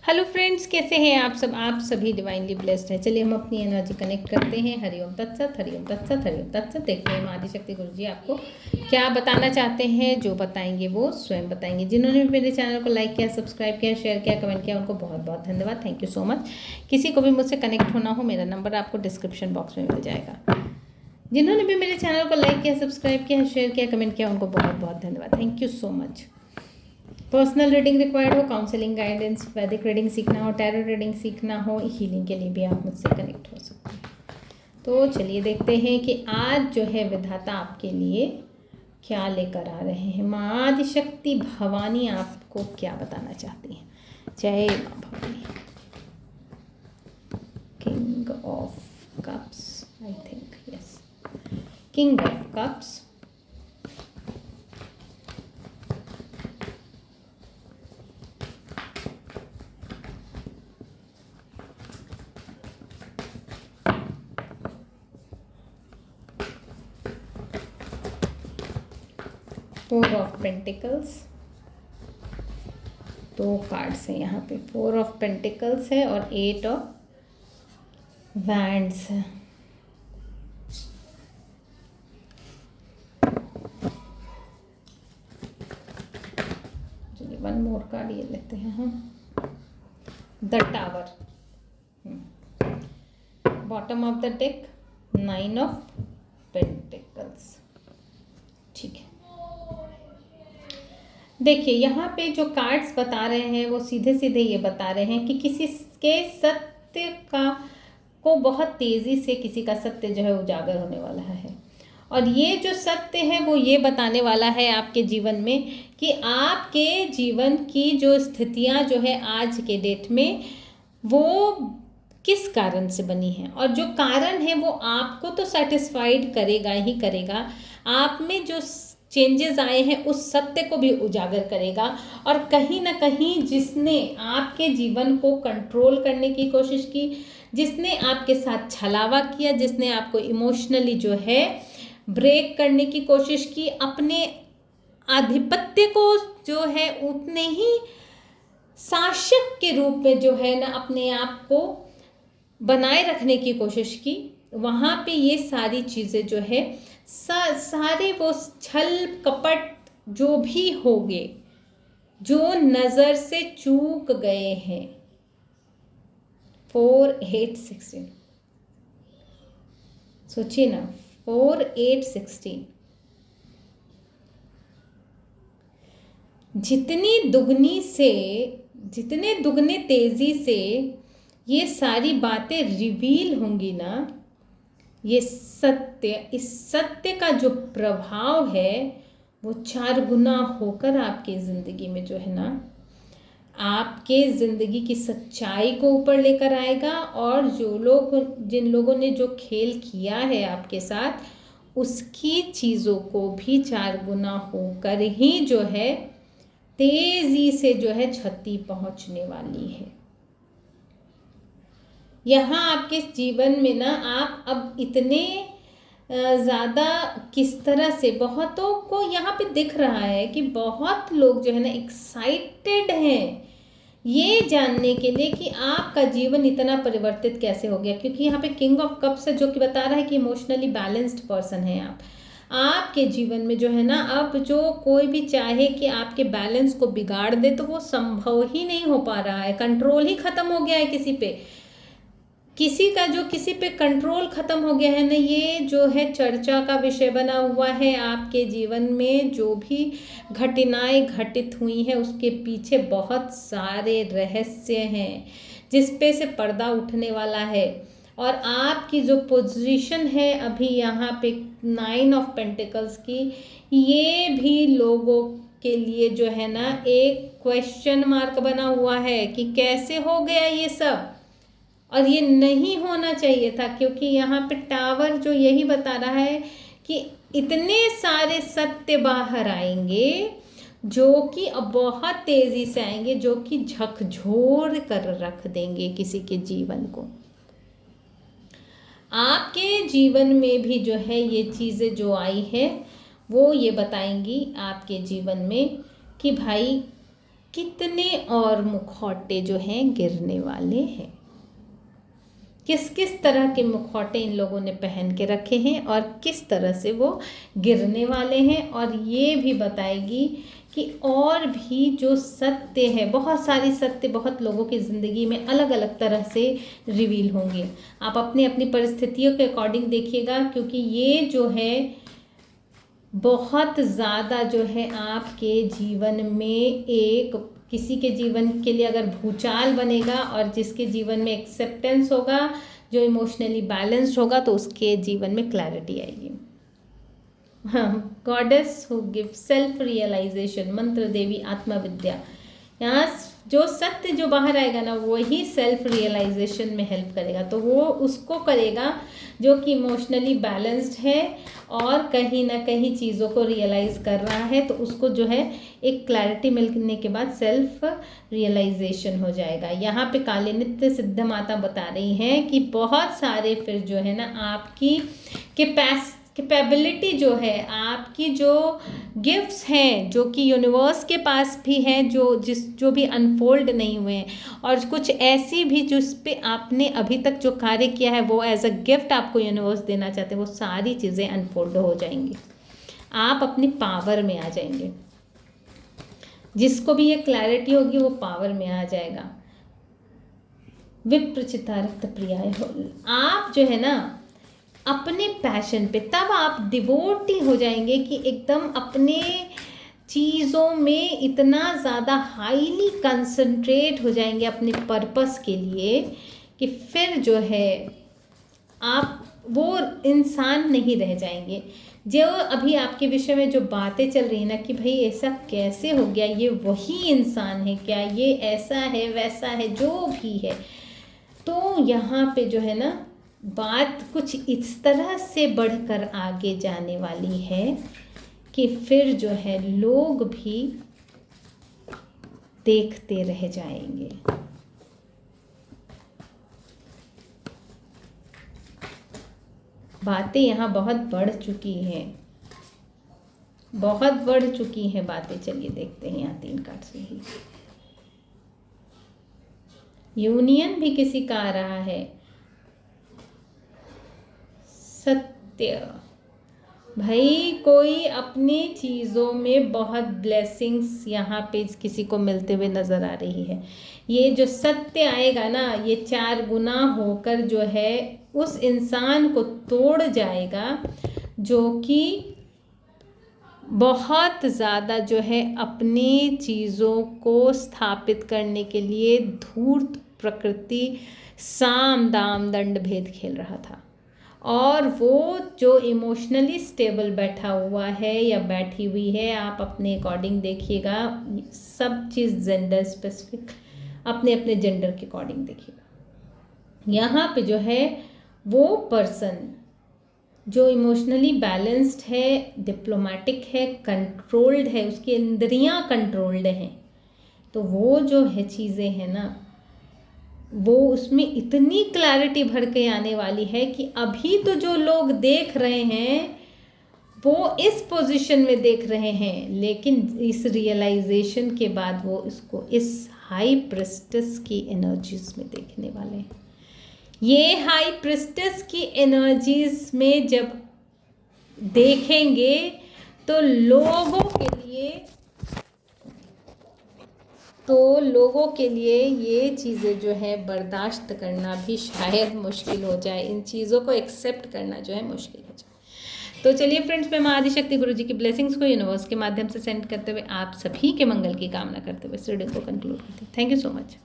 Hello friends, कैसे हैं आप सब। आप सभी डिवाइनली ब्लेस्ड हैं। चलिए हम अपनी एनर्जी कनेक्ट करते हैं। हरिओम तत्सत, हरिओम तत्सत, हरिओम तत्सत। देखते हैं आदिशक्ति गुरु जी आपको क्या बताना चाहते हैं। जो बताएंगे वो स्वयं बताएंगे। जिन्होंने भी मेरे चैनल को लाइक किया, सब्सक्राइब किया, शेयर किया, कमेंट किया, उनको बहुत बहुत धन्यवाद। Thank you so much. किसी को भी मुझसे कनेक्ट होना हो, मेरा नंबर आपको डिस्क्रिप्शन बॉक्स में मिल जाएगा। जिन्होंने भी मेरे चैनल को लाइक किया, सब्सक्राइब किया, शेयर किया, कमेंट किया, उनको बहुत बहुत धन्यवाद। Thank you so much. Personal reading required हो, काउंसलिंग गाइडेंस, वैदिक रीडिंग सीखना हो, टैरो रीडिंग सीखना हो, हीलिंग के लिए भी आप मुझसे कनेक्ट हो सकते हैं। तो चलिए देखते हैं कि आज जो है विधाता आपके लिए क्या लेकर आ रहे हैं। माँ आदिशक्ति भवानी आपको क्या बताना चाहती हैं। जय माँ Bhavani. King of cups, I think, yes, king of cups, four of pentacles. दो कार्ड्स हैं यहाँ पे, फोर ऑफ पेंटिकल्स है और एट ऑफ वैंड्स है। चलिए वन मोर कार्ड ये लेते हैं हम। The tower, bottom of the deck, nine of pentacles. ठीक है, देखिए यहाँ पे जो कार्ड्स बता रहे हैं वो सीधे सीधे ये बता रहे हैं कि किसी के सत्य को बहुत तेज़ी से किसी का सत्य जो है उजागर होने वाला है। और ये जो सत्य है वो ये बताने वाला है आपके जीवन में कि आपके जीवन की जो स्थितियाँ जो है आज के डेट में वो किस कारण से बनी है। और जो कारण है वो आपको तो सेटिस्फाइड करेगा ही करेगा, आप में जो चेंजेस आए हैं उस सत्य को भी उजागर करेगा। और कहीं ना कहीं जिसने आपके जीवन को कंट्रोल करने की कोशिश की, जिसने आपके साथ छलावा किया, जिसने आपको इमोशनली जो है ब्रेक करने की कोशिश की, अपने आधिपत्य को जो है उतने ही शासक के रूप में जो है ना अपने आप को बनाए रखने की कोशिश की, वहाँ पे ये सारी चीज़ें जो है सारे वो छल कपट जो भी होंगे, जो नज़र से चूक गए हैं। 4 8 16, सोचिए ना, 4 8 16, जितने दुगने तेजी से ये सारी बातें रिवील होंगी ना, ये सत्य, इस सत्य का जो प्रभाव है वो 4 गुना होकर आपके ज़िंदगी में जो है ना, आपके ज़िंदगी की सच्चाई को ऊपर लेकर आएगा। और जिन लोगों ने जो खेल किया है आपके साथ, उसकी चीज़ों को भी 4 गुना होकर ही जो है तेज़ी से जो है क्षति पहुंचने वाली है। यहाँ आपके जीवन में ना आप अब इतने ज़्यादा किस तरह से, बहुतों को यहाँ पे दिख रहा है कि बहुत लोग जो है ना एक्साइटेड हैं ये जानने के लिए कि आपका जीवन इतना परिवर्तित कैसे हो गया। क्योंकि यहाँ पे किंग ऑफ कप्स है जो कि बता रहा है कि इमोशनली बैलेंस्ड पर्सन है आप। आपके जीवन में जो है ना अब जो कोई भी चाहे कि आपके बैलेंस को बिगाड़ दे तो वो संभव ही नहीं हो पा रहा है। कंट्रोल ही खत्म हो गया है किसी पे, किसी पे कंट्रोल खत्म हो गया है ना। ये जो है चर्चा का विषय बना हुआ है। आपके जीवन में जो भी घटनाएं घटित हुई हैं उसके पीछे बहुत सारे रहस्य हैं जिस पे से पर्दा उठने वाला है। और आपकी जो पोजीशन है अभी यहाँ पे 9 ऑफ पेंटिकल्स की, ये भी लोगों के लिए जो है ना एक क्वेश्चन मार्क बना हुआ है कि कैसे हो गया ये सब। और ये नहीं होना चाहिए था, क्योंकि यहाँ पे टावर जो यही बता रहा है कि इतने सारे सत्य बाहर आएंगे जो कि अब बहुत तेज़ी से आएंगे, जो कि झकझोर कर रख देंगे किसी के जीवन को। आपके जीवन में भी जो है ये चीज़ें जो आई है वो ये बताएंगी आपके जीवन में कि भाई कितने और मुखौटे जो हैं गिरने वाले हैं। किस किस तरह के मुखौटे इन लोगों ने पहन के रखे हैं और किस तरह से वो गिरने वाले हैं। और ये भी बताएगी कि और भी जो सत्य है, बहुत सारी सत्य बहुत लोगों की ज़िंदगी में अलग अलग तरह से रिवील होंगे। आप अपनी अपनी परिस्थितियों के अकॉर्डिंग देखिएगा, क्योंकि ये जो है बहुत ज़्यादा जो है आपके जीवन में एक, किसी के जीवन के लिए अगर भूचाल बनेगा, और जिसके जीवन में एक्सेप्टेंस होगा, जो इमोशनली बैलेंस्ड होगा, तो उसके जीवन में क्लैरिटी आएगी। हाँ, goddess who give self realization, मंत्र देवी आत्मा विद्या। यहाँ जो सत्य जो बाहर आएगा ना, वही सेल्फ रियलाइजेशन में हेल्प करेगा। तो वो उसको करेगा जो कि इमोशनली बैलेंस्ड है और कहीं ना कहीं चीज़ों को रियलाइज़ कर रहा है, तो उसको जो है एक क्लैरिटी मिलने के बाद सेल्फ रियलाइजेशन हो जाएगा। यहाँ पे काली नित्य सिद्ध माता बता रही हैं कि बहुत सारे फिर जो है ना आपकी कैपेबिलिटी जो है, आपकी जो गिफ्ट्स हैं जो कि यूनिवर्स के पास भी हैं, जो भी अनफोल्ड नहीं हुए हैं, और कुछ ऐसी भी जिस पे आपने अभी तक जो कार्य किया है वो एज अ गिफ्ट आपको यूनिवर्स देना चाहते हैं, वो सारी चीज़ें अनफोल्ड हो जाएंगी। आप अपनी पावर में आ जाएंगे। जिसको भी ये क्लैरिटी होगी वो पावर में आ जाएगा। विप्रचिता रक्त प्रियाय हो, आप जो है ना अपने पैशन पे तब आप डिवोटी हो जाएंगे कि एकदम अपने चीज़ों में इतना ज़्यादा हाईली कंसंट्रेट हो जाएंगे अपने पर्पस के लिए, कि फिर जो है आप वो इंसान नहीं रह जाएंगे। जो अभी आपके विषय में जो बातें चल रही हैं ना कि भाई ऐसा कैसे हो गया, ये वही इंसान है क्या, ये ऐसा है वैसा है, जो भी है, तो यहाँ पे जो है ना बात कुछ इस तरह से बढ़कर आगे जाने वाली है कि फिर जो है लोग भी देखते रह जाएंगे। बातें यहाँ बहुत बढ़ चुकी हैं, बहुत बढ़ चुकी हैं बातें। चलिए देखते हैं यहाँ 3 कार्ड से ही। यूनियन भी किसी का आ रहा है। सत्य, भाई कोई अपनी चीज़ों में बहुत ब्लेसिंग्स यहाँ पे किसी को मिलते हुए नज़र आ रही है। ये जो सत्य आएगा ना, ये 4 गुना होकर जो है उस इंसान को तोड़ जाएगा जो कि बहुत ज़्यादा जो है अपनी चीज़ों को स्थापित करने के लिए धूर्त प्रकृति साम दाम दंड भेद खेल रहा था। और वो जो इमोशनली स्टेबल बैठा हुआ है या बैठी हुई है, आप अपने अकॉर्डिंग देखिएगा, सब चीज़ जेंडर स्पेसिफिक, अपने अपने जेंडर के अकॉर्डिंग देखिएगा। यहाँ पे जो है वो पर्सन जो इमोशनली बैलेंस्ड है, डिप्लोमेटिक है, कंट्रोल्ड है, उसकी इंद्रियां कंट्रोल्ड हैं, तो वो जो है चीज़ें हैं ना, वो उसमें इतनी क्लैरिटी भर के आने वाली है कि अभी तो जो लोग देख रहे हैं वो इस पोजीशन में देख रहे हैं, लेकिन इस रियलाइजेशन के बाद वो इसको इस हाई प्रिस्टेस की एनर्जीज में देखने वाले हैं। ये हाई प्रिस्टेस की एनर्जीज में जब देखेंगे तो लोगों के लिए ये चीज़ें जो है बर्दाश्त करना भी शायद मुश्किल हो जाए, इन चीज़ों को एक्सेप्ट करना जो है मुश्किल हो जाए। तो चलिए फ्रेंड्स, मैं माँ आदिशक्ति गुरु जी की ब्लेसिंग्स को यूनिवर्स के माध्यम से सेंड करते हुए आप सभी के मंगल की कामना करते हुए इस रीडिंग को कंक्लूड करती हूँ। Thank you so much.